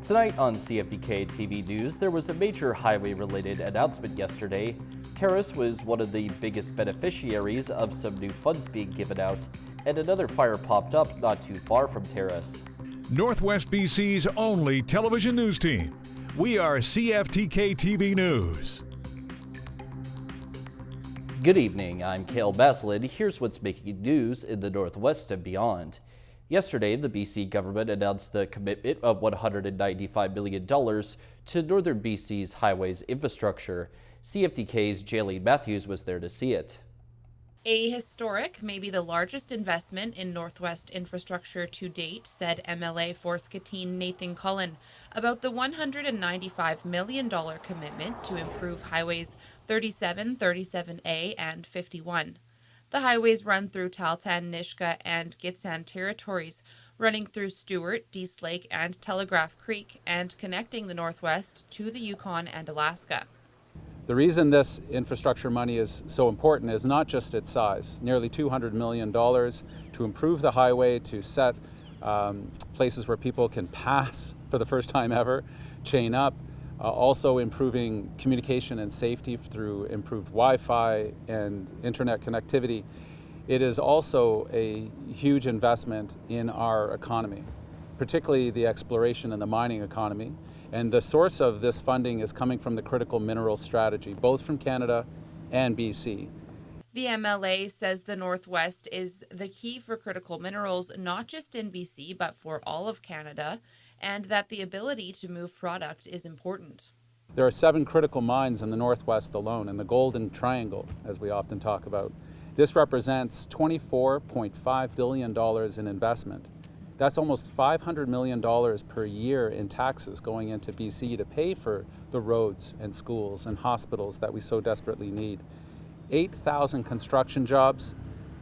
Tonight on CFTK-TV News, there was a major highway-related announcement yesterday. Terrace was one of the biggest beneficiaries of some new funds being given out, and another fire popped up not too far from Terrace. Northwest BC's only television news team. We are CFTK-TV News. Good evening, I'm Cale Baslin. Here's what's making news in the Northwest and beyond. Yesterday, the BC government announced the commitment of $195 million to Northern BC's highways infrastructure. CFTK's Jaylene Matthews was there to see it. A historic, maybe the largest investment in Northwest infrastructure to date, said MLA for Skatine Nathan Cullen about the $195 million commitment to improve highways 37, 37A, and 51. The highways run through Tahltan, Nisga'a, and Gitxsan territories, running through Stewart, Dease Lake, and Telegraph Creek, and connecting the Northwest to the Yukon and Alaska. The reason this infrastructure money is so important is not just its size, nearly $200 million to improve the highway, to set places where people can pass for the first time ever, chain up, also improving communication and safety through improved Wi-Fi and internet connectivity. It is also a huge investment in our economy, particularly the exploration and the mining economy. And the source of this funding is coming from the critical minerals strategy, both from Canada and BC. The MLA says the Northwest is the key for critical minerals, not just in BC, but for all of Canada, and that the ability to move product is important. There are 7 critical mines in the Northwest alone, in the Golden Triangle, as we often talk about. This represents $24.5 billion in investment. That's almost $500 million per year in taxes going into BC to pay for the roads and schools and hospitals that we so desperately need. 8,000 construction jobs,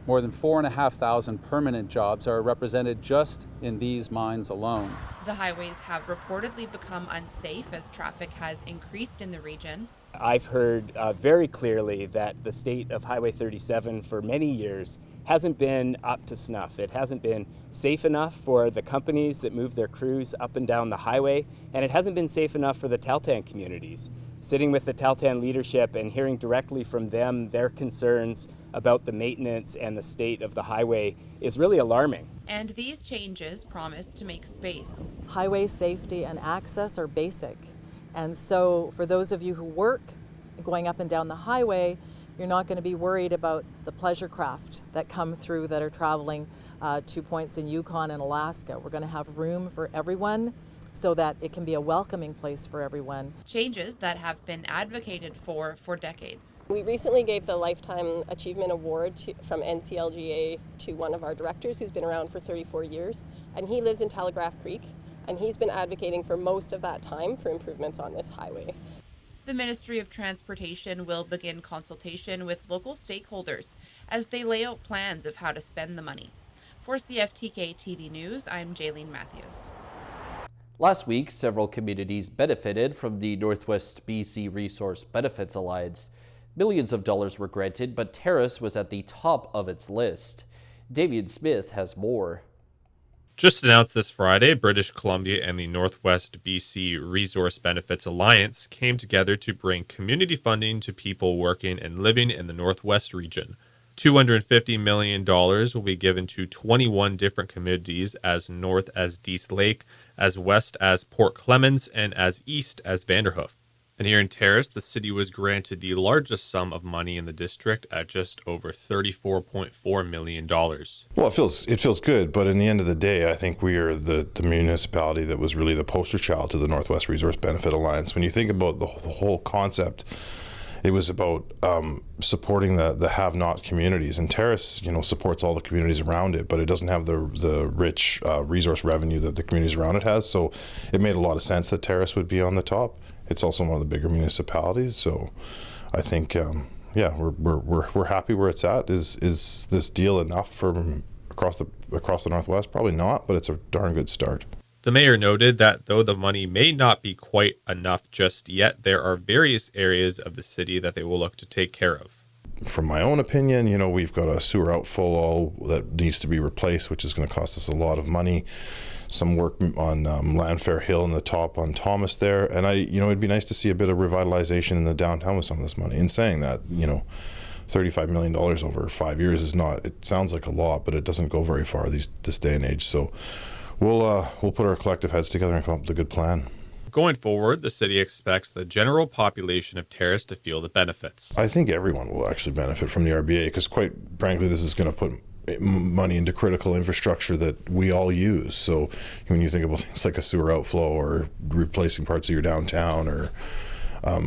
more than 4,500 permanent jobs are represented just in these mines alone. The highways have reportedly become unsafe as traffic has increased in the region. I've heard very clearly that the state of Highway 37 for many years hasn't been up to snuff. It hasn't been safe enough for the companies that move their crews up and down the highway, and it hasn't been safe enough for the Tahltan communities. Sitting with the Tahltan leadership and hearing directly from them their concerns about the maintenance and the state of the highway is really alarming. And these changes promise to make space. Highway safety and access are basic. And so for those of you who work going up and down the highway, you're not going to be worried about the pleasure craft that come through that are traveling to points in Yukon and Alaska. We're going to have room for everyone so that it can be a welcoming place for everyone. Changes that have been advocated for decades. We recently gave the Lifetime Achievement Award from NCLGA to one of our directors who's been around for 34 years, and he lives in Telegraph Creek, and he's been advocating for most of that time for improvements on this highway. The Ministry of Transportation will begin consultation with local stakeholders as they lay out plans of how to spend the money. For CFTK-TV News, I'm Jaylene Matthews. Last week, several communities benefited from the Northwest BC Resource Benefits Alliance. Millions of dollars were granted, but Terrace was at the top of its list. Damian Smith has more. Just announced this Friday, British Columbia and the Northwest BC Resource Benefits Alliance came together to bring community funding to people working and living in the Northwest region. $250 million will be given to 21 different communities, as north as Dease Lake, as west as Port Clemens, and as east as Vanderhoof. And here in Terrace, the city was granted the largest sum of money in the district at just over $34.4 million. Well, it feels good, but in the end of the day, I think we are the municipality that was really the poster child to the Northwest Resource Benefit Alliance. When you think about the whole concept, it was about supporting the have-not communities, and Terrace, supports all the communities around it, but it doesn't have the rich resource revenue that the communities around it has. So it made a lot of sense that Terrace would be on the top. It's also one of the bigger municipalities, so I think, we're happy where it's at. Is this deal enough for across the Northwest? Probably not, but it's a darn good start. The mayor noted that though the money may not be quite enough just yet, there are various areas of the city that they will look to take care of. from my own opinion, we've got a sewer outflow that needs to be replaced, which is going to cost us a lot of money. Some work on Landfair Hill and the top on Thomas there. And it'd be nice to see a bit of revitalization in the downtown with some of this money. In saying that, $35 million over 5 years is not, it sounds like a lot, but it doesn't go very far this day and age. So we'll put our collective heads together and come up with a good plan. Going forward, the city expects the general population of Terrace to feel the benefits. I think everyone will actually benefit from the RBA because, quite frankly, this is going to put money into critical infrastructure that we all use. So when you think about things like a sewer outflow or replacing parts of your downtown or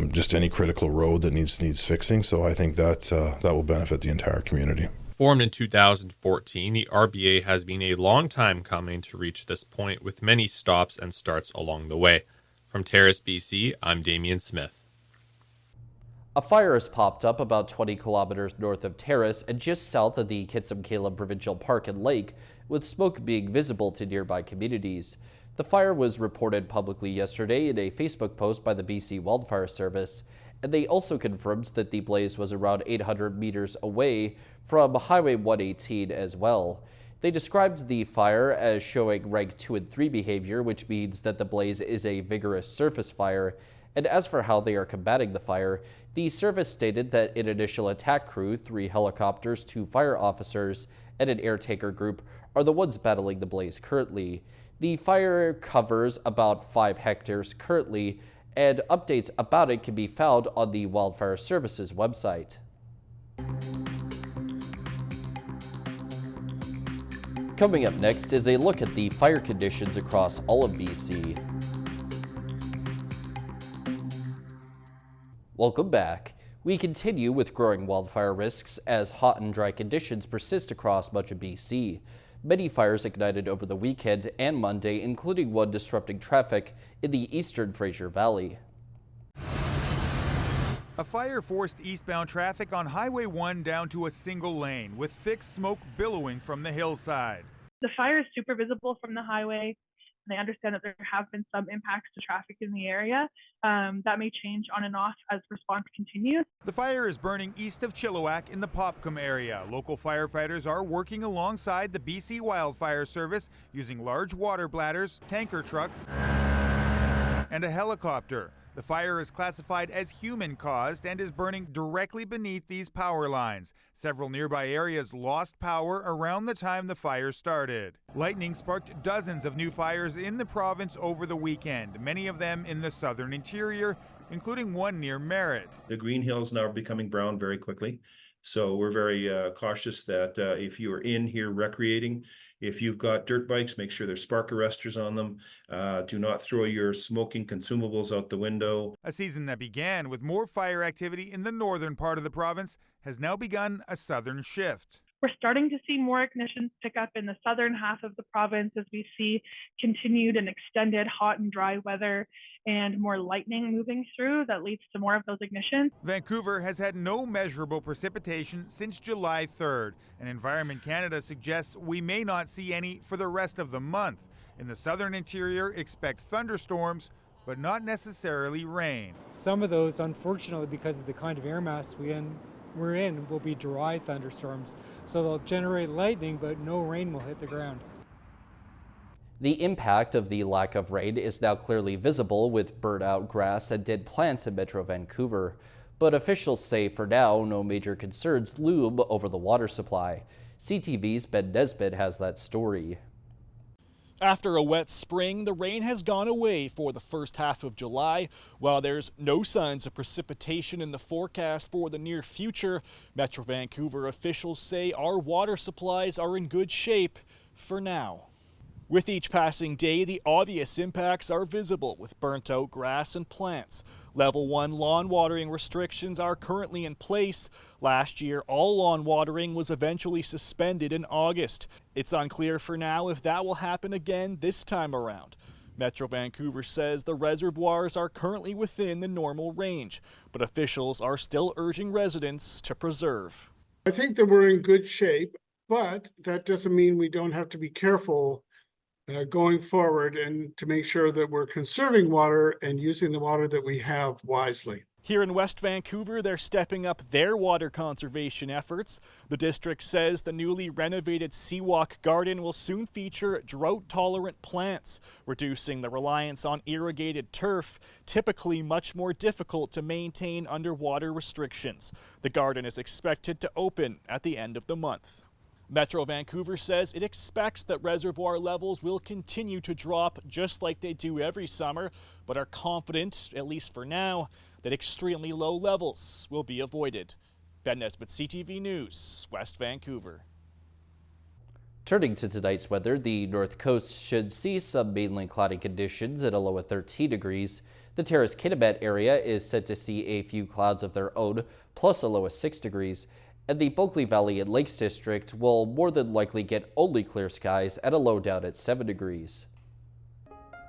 just any critical road that needs fixing. So I think that will benefit the entire community. Formed in 2014, the RBA has been a long time coming to reach this point, with many stops and starts along the way. From Terrace, BC, I'm Damian Smith. A fire has popped up about 20 kilometers north of Terrace and just south of the Kitsap-Kaleb Provincial Park and Lake, with smoke being visible to nearby communities. The fire was reported publicly yesterday in a Facebook post by the BC Wildfire Service, and they also confirmed that the blaze was around 800 meters away from Highway 118 as well. They described the fire as showing rank 2 and 3 behavior, which means that the blaze is a vigorous surface fire. And as for how they are combating the fire, the service stated that an initial attack crew, 3 helicopters, 2 fire officers, and an air tanker group are the ones battling the blaze currently. The fire covers about 5 hectares currently, and updates about it can be found on the Wildfire Service's website. Coming up next is a look at the fire conditions across all of BC. Welcome back. We continue with growing wildfire risks as hot and dry conditions persist across much of BC. Many fires ignited over the weekend and Monday, including one disrupting traffic in the eastern Fraser Valley. A fire forced eastbound traffic on Highway 1 down to a single lane, with thick smoke billowing from the hillside. The fire is super visible from the highway, and I understand that there have been some impacts to traffic in the area. That may change on and off as response continues. The fire is burning east of Chilliwack in the Popcom area. Local firefighters are working alongside the BC Wildfire Service using large water bladders, tanker trucks, and a helicopter. The fire is classified as human-caused and is burning directly beneath these power lines. Several nearby areas lost power around the time the fire started. Lightning sparked dozens of new fires in the province over the weekend, many of them in the southern interior, including one near Merritt. The green hills now are becoming brown very quickly. So we're very cautious that if you are in here recreating, if you've got dirt bikes, make sure there's spark arresters on them. Do not throw your smoking consumables out the window. A season that began with more fire activity in the northern part of the province has now begun a southern shift. We're starting to see more ignitions pick up in the southern half of the province as we see continued and extended hot and dry weather and more lightning moving through that leads to more of those ignitions. Vancouver has had no measurable precipitation since July 3rd, and Environment Canada suggests we may not see any for the rest of the month. In the southern interior, expect thunderstorms, but not necessarily rain. Some of those, unfortunately, because of the kind of air mass we're in, will be dry thunderstorms. So they'll generate lightning, but no rain will hit the ground. The impact of the lack of rain is now clearly visible with burnt out grass and dead plants in Metro Vancouver. But officials say for now, no major concerns loom over the water supply. CTV's Ben Nesbitt has that story. After a wet spring, the rain has gone away for the first half of July. While there's no signs of precipitation in the forecast for the near future, Metro Vancouver officials say our water supplies are in good shape for now. With each passing day, the obvious impacts are visible with burnt out grass and plants. Level 1 lawn watering restrictions are currently in place. Last year, all lawn watering was eventually suspended in August. It's unclear for now if that will happen again this time around. Metro Vancouver says the reservoirs are currently within the normal range, but officials are still urging residents to preserve. I think that we're in good shape, but that doesn't mean we don't have to be careful going forward and to make sure that we're conserving water and using the water that we have wisely. Here in West Vancouver, they're stepping up their water conservation efforts. The district says the newly renovated Seawalk Garden will soon feature drought-tolerant plants, reducing the reliance on irrigated turf, typically much more difficult to maintain under water restrictions. The garden is expected to open at the end of the month. Metro Vancouver says it expects that reservoir levels will continue to drop just like they do every summer, but are confident, at least for now, that extremely low levels will be avoided. Ben Nesbitt, CTV News, West Vancouver. Turning to tonight's weather, the North Coast should see some mainly cloudy conditions at a low of 13 degrees. The Terrace-Kitimat area is set to see a few clouds of their own, plus a low of 6 degrees. And the Bulkley Valley and Lakes District will more than likely get only clear skies at a low down at 7 degrees.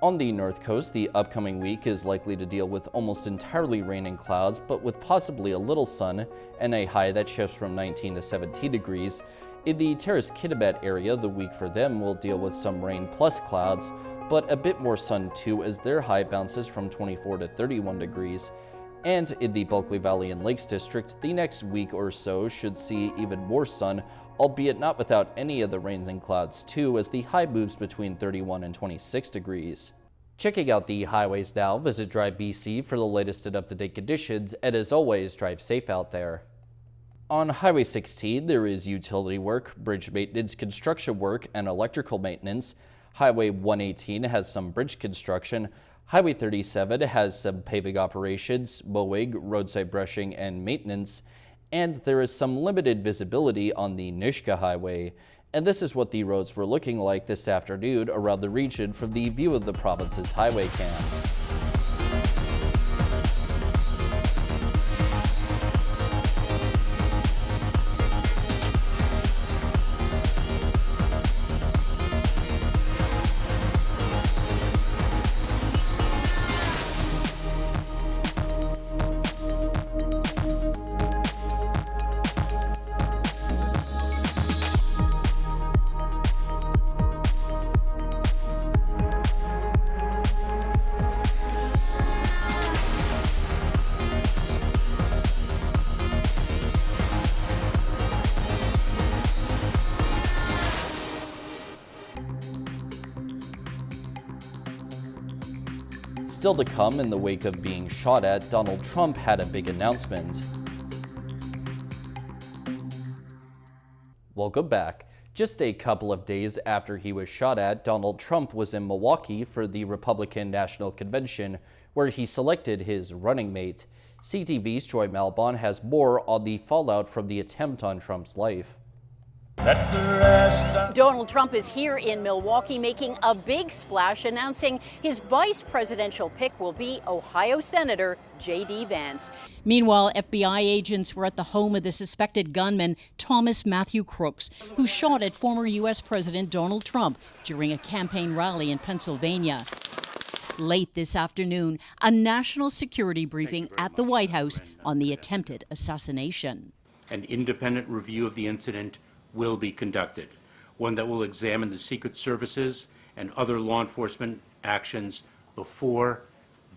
On the North Coast, the upcoming week is likely to deal with almost entirely rain and clouds, but with possibly a little sun and a high that shifts from 19 to 17 degrees. In the Terrace-Kitimat area, the week for them will deal with some rain plus clouds, but a bit more sun too, as their high bounces from 24 to 31 degrees. And in the Bulkley Valley and Lakes District, the next week or so should see even more sun, albeit not without any of the rains and clouds too, as the high moves between 31 and 26 degrees. Checking out the highways now, visit Drive BC for the latest and up-to-date conditions, and as always, drive safe out there. On Highway 16, there is utility work, bridge maintenance, construction work, and electrical maintenance. Highway 118 has some bridge construction. Highway 37 has some paving operations, mowing, roadside brushing, and maintenance. And there is some limited visibility on the Nishka Highway. And this is what the roads were looking like this afternoon around the region from the view of the province's highway cams. Still to come, in the wake of being shot at, Donald Trump had a big announcement. Welcome back. Just a couple of days after he was shot at, Donald Trump was in Milwaukee for the Republican National Convention, where he selected his running mate. CTV's Joy Malbon has more on the fallout from the attempt on Trump's life. Donald Trump is here in Milwaukee making a big splash, announcing his vice presidential pick will be Ohio Senator J.D. Vance. Meanwhile, FBI agents were at the home of the suspected gunman Thomas Matthew Crooks, who shot at former U.S. President Donald Trump during a campaign rally in Pennsylvania. Late this afternoon, a national security briefing at the White House on the attempted assassination. An independent review of the incident will be conducted, one that will examine the Secret Services and other law enforcement actions before,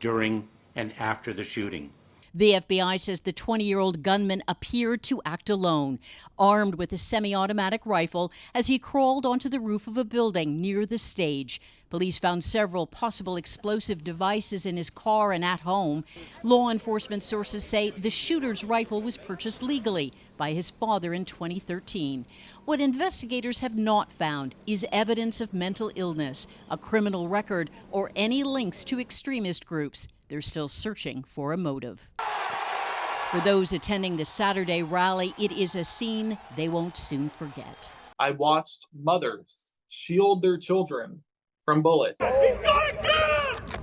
during, and after the shooting. The FBI says the 20-year-old gunman appeared to act alone, armed with a semi-automatic rifle, as he crawled onto the roof of a building near the stage. Police found several possible explosive devices in his car and at home. Law enforcement sources say the shooter's rifle was purchased legally by his father in 2013. What investigators have not found is evidence of mental illness, a criminal record, or any links to extremist groups. They're still searching for a motive. For those attending the Saturday rally, it is a scene they won't soon forget. I watched mothers shield their children from bullets.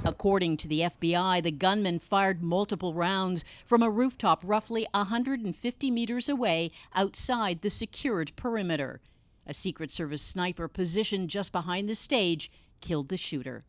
According to the FBI, the gunman fired multiple rounds from a rooftop roughly 150 meters away outside the secured perimeter. A Secret Service sniper positioned just behind the stage killed the shooter.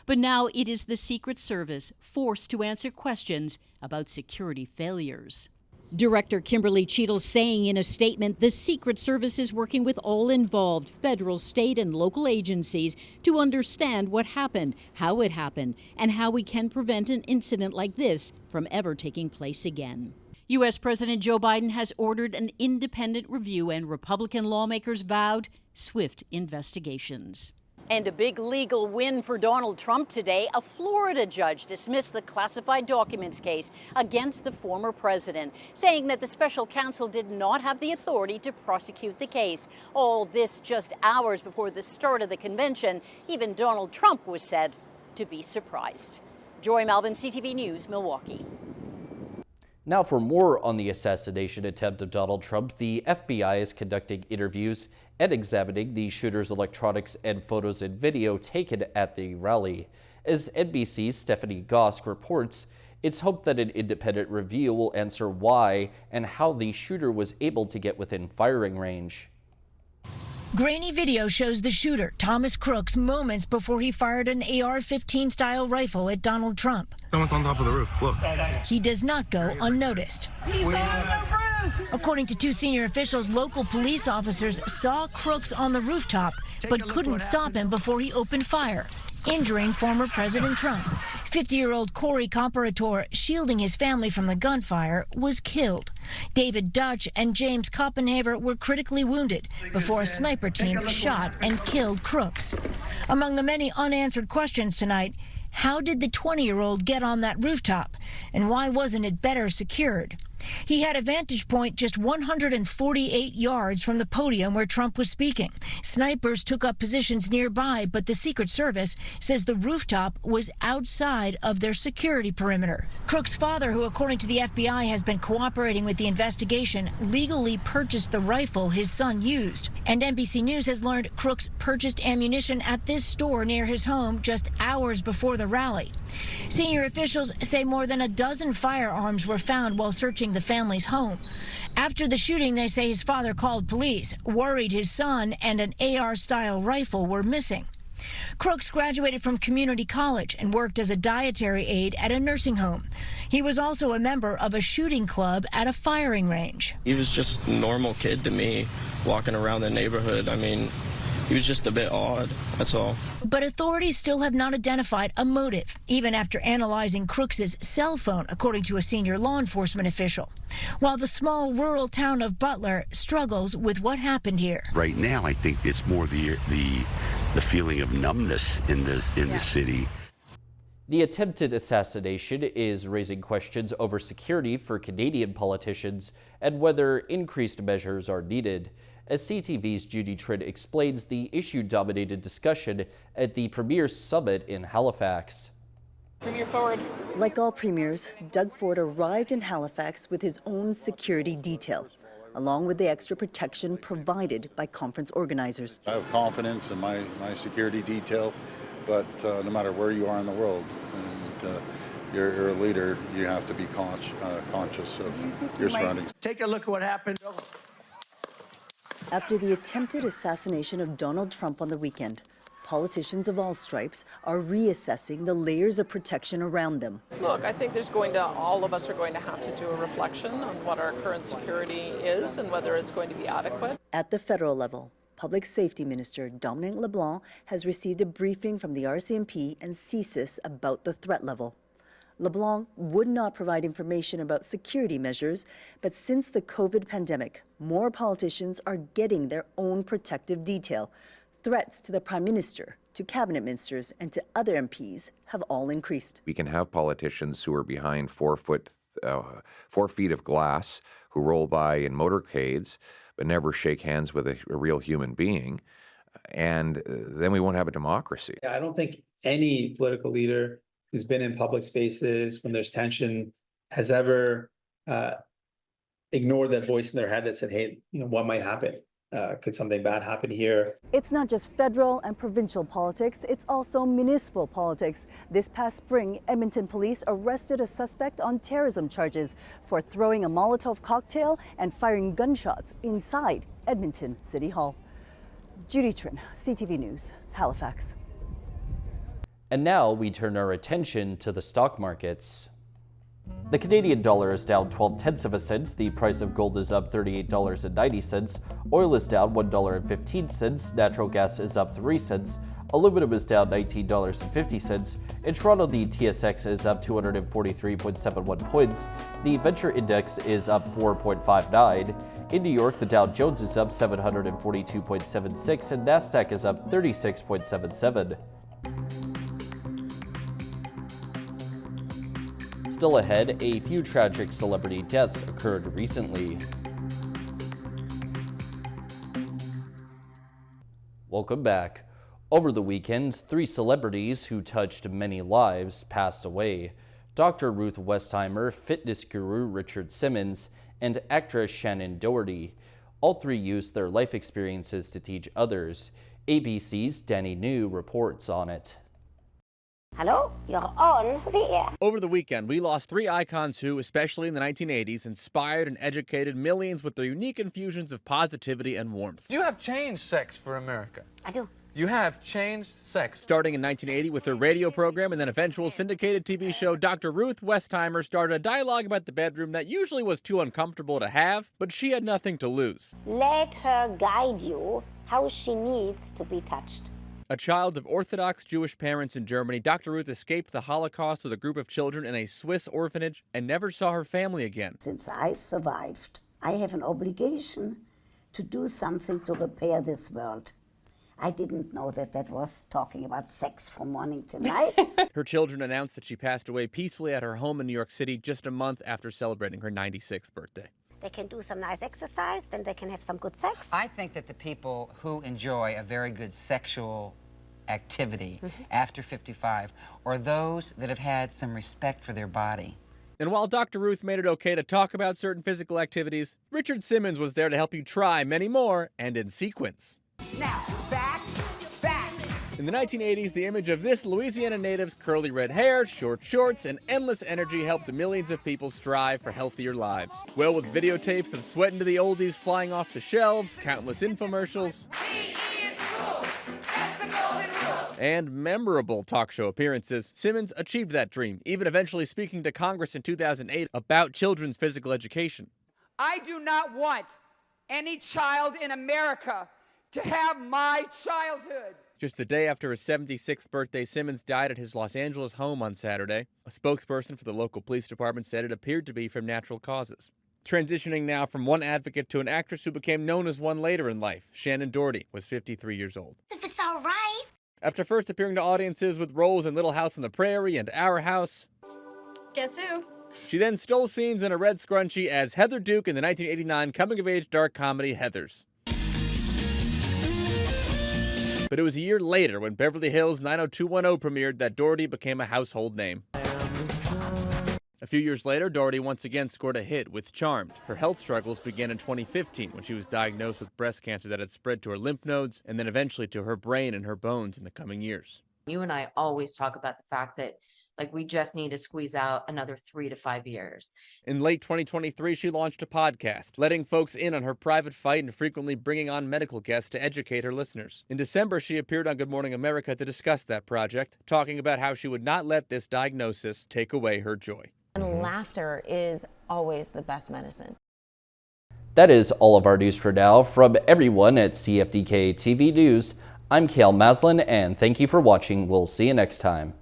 But now it is the Secret Service forced to answer questions about security failures. Director Kimberly Cheadle saying in a statement, the Secret Service is working with all involved, federal, state, and local agencies to understand what happened, how it happened, and how we can prevent an incident like this from from ever taking place again. U.S. President Joe Biden has ordered an independent review, and Republican lawmakers vowed swift investigations. And a big legal win for Donald Trump today. A Florida judge dismissed the classified documents case against the former president, saying that the special counsel did not have the authority to prosecute the case. All this just hours before the start of the convention. Even Donald Trump was said to be surprised. Joy Melvin, CTV News, Milwaukee. Now for more on the assassination attempt of Donald Trump, the FBI is conducting interviews and examining the shooter's electronics and photos and video taken at the rally. As NBC's Stephanie Gosk reports, it's hoped that an independent review will answer why and how the shooter was able to get within firing range. Grainy video shows the shooter, Thomas Crooks, moments before he fired an AR-15 style rifle at Donald Trump. Someone's on top of the roof. Look. He does not go unnoticed. According to two senior officials, local police officers saw Crooks on the rooftop, but couldn't stop him before he opened fire, injuring former President Trump. 50-year-old Corey Comparator, shielding his family from the gunfire, was killed. David Dutch and James Koppenhaver were critically wounded before a sniper team shot and killed Crooks. Among the many unanswered questions tonight, how did the 20-year-old get on that rooftop, and why wasn't it better secured? He had a vantage point just 148 yards from the podium where Trump was speaking. Snipers took up positions nearby, but the Secret Service says the rooftop was outside of their security perimeter. Crooks' father, who according to the FBI has been cooperating with the investigation, legally purchased the rifle his son used. And NBC News has learned Crooks purchased ammunition at this store near his home just hours before the rally. Senior officials say more than a dozen firearms were found while searching the family's home. After the shooting, they say his father called police, worried his son and an AR-style rifle were missing. Crooks graduated from community college and worked as a dietary aide at a nursing home. He was also a member of a shooting club at a firing range. He was just a normal kid to me, walking around the neighborhood. I mean, he was just a bit odd, that's all. But authorities still have not identified a motive, even after analyzing Crooks's cell phone, according to a senior law enforcement official. While the small rural town of Butler struggles with what happened here. Right now, I think it's more the feeling of numbness in the city. The attempted assassination is raising questions over security for Canadian politicians and whether increased measures are needed. As CTV's Judy Trin explains, the issue dominated discussion at the Premier's Summit in Halifax. Premier forward. Like all premiers, Doug Ford arrived in Halifax with his own security detail, along with the extra protection provided by conference organizers. I have confidence in my security detail, but no matter where you are in the world, and you're a leader, you have to be conscious of your surroundings. Take a look at what happened. After the attempted assassination of Donald Trump on the weekend, politicians of all stripes are reassessing the layers of protection around them. Look, I think all of us are going to have to do a reflection on what our current security is and whether it's going to be adequate. At the federal level, Public Safety Minister Dominic LeBlanc has received a briefing from the RCMP and CSIS about the threat level. LeBlanc would not provide information about security measures, but since the COVID pandemic, more politicians are getting their own protective detail. Threats to the Prime Minister, to cabinet ministers, and to other MPs have all increased. We can have politicians who are behind 4 feet of glass, who roll by in motorcades, but never shake hands with a real human being, and then we won't have a democracy. I don't think any political leader who's been in public spaces when there's tension has ever ignored that voice in their head that said, hey, what might happen? Could something bad happen here? It's not just federal and provincial politics, it's also municipal politics. This past spring, Edmonton police arrested a suspect on terrorism charges for throwing a Molotov cocktail and firing gunshots inside Edmonton City Hall. Judy Trin, CTV News, Halifax. And now we turn our attention to the stock markets. The Canadian dollar is down 0.12 of a cent, the price of gold is up $38.90, oil is down $1.15, natural gas is up 3 cents, Aluminum is down $19.50. In Toronto, the TSX is up 243.71 points. The Venture Index is up 4.59. In New York, the Dow Jones is up 742.76 and Nasdaq is up 36.77. Still ahead, a few tragic celebrity deaths occurred recently. Welcome back. Over the weekend, 3 celebrities who touched many lives passed away. Dr. Ruth Westheimer, fitness guru Richard Simmons, and actress Shannon Doherty. All 3 used their life experiences to teach others. ABC's Danny New reports on it. Hello, you're on the air. Over the weekend, we lost 3 icons who, especially in the 1980s, inspired and educated millions with their unique infusions of positivity and warmth. You have changed sex for America. I do. You have changed sex. Starting in 1980 with her radio program and then eventual syndicated TV show, Dr. Ruth Westheimer started a dialogue about the bedroom that usually was too uncomfortable to have, but she had nothing to lose. Let her guide you how she needs to be touched. A child of Orthodox Jewish parents in Germany, Dr. Ruth escaped the Holocaust with a group of children in a Swiss orphanage and never saw her family again. Since I survived, I have an obligation to do something to repair this world. I didn't know that was talking about sex from morning to night. Her children announced that she passed away peacefully at her home in New York City just a month after celebrating her 96th birthday. They can do some nice exercise, then they can have some good sex. I think that the people who enjoy a very good sexual activity after 55 are those that have had some respect for their body. And while Dr. Ruth made it okay to talk about certain physical activities, Richard Simmons was there to help you try many more, and in sequence. Now, back, back. In the 1980s, the image of this Louisiana native's curly red hair, short shorts, and endless energy helped millions of people strive for healthier lives. Well, with videotapes of Sweatin' to the Oldies flying off the shelves, countless infomercials, and memorable talk show appearances, Simmons achieved that dream, even eventually speaking to Congress in 2008 about children's physical education. I do not want any child in America to have my childhood. Just a day after his 76th birthday, Simmons died at his Los Angeles home on Saturday. A spokesperson for the local police department said it appeared to be from natural causes. Transitioning now from one advocate to an actress who became known as one later in life, Shannon Doherty was 53 years old. If it's all right. After first appearing to audiences with roles in Little House on the Prairie and Our House, guess who? She then stole scenes in a red scrunchie as Heather Duke in the 1989 coming-of-age dark comedy Heathers. But it was a year later, when Beverly Hills 90210 premiered, that Doherty became a household name. A few years later, Doherty once again scored a hit with Charmed. Her health struggles began in 2015 when she was diagnosed with breast cancer that had spread to her lymph nodes and then eventually to her brain and her bones in the coming years. You and I always talk about the fact that we just need to squeeze out another 3 to 5 years. In late 2023, she launched a podcast, letting folks in on her private fight and frequently bringing on medical guests to educate her listeners. In December, she appeared on Good Morning America to discuss that project, talking about how she would not let this diagnosis take away her joy. And laughter is always the best medicine. That is all of our news for now. From everyone at CFTK-TV News, I'm Cale Maslin, and thank you for watching. We'll see you next time.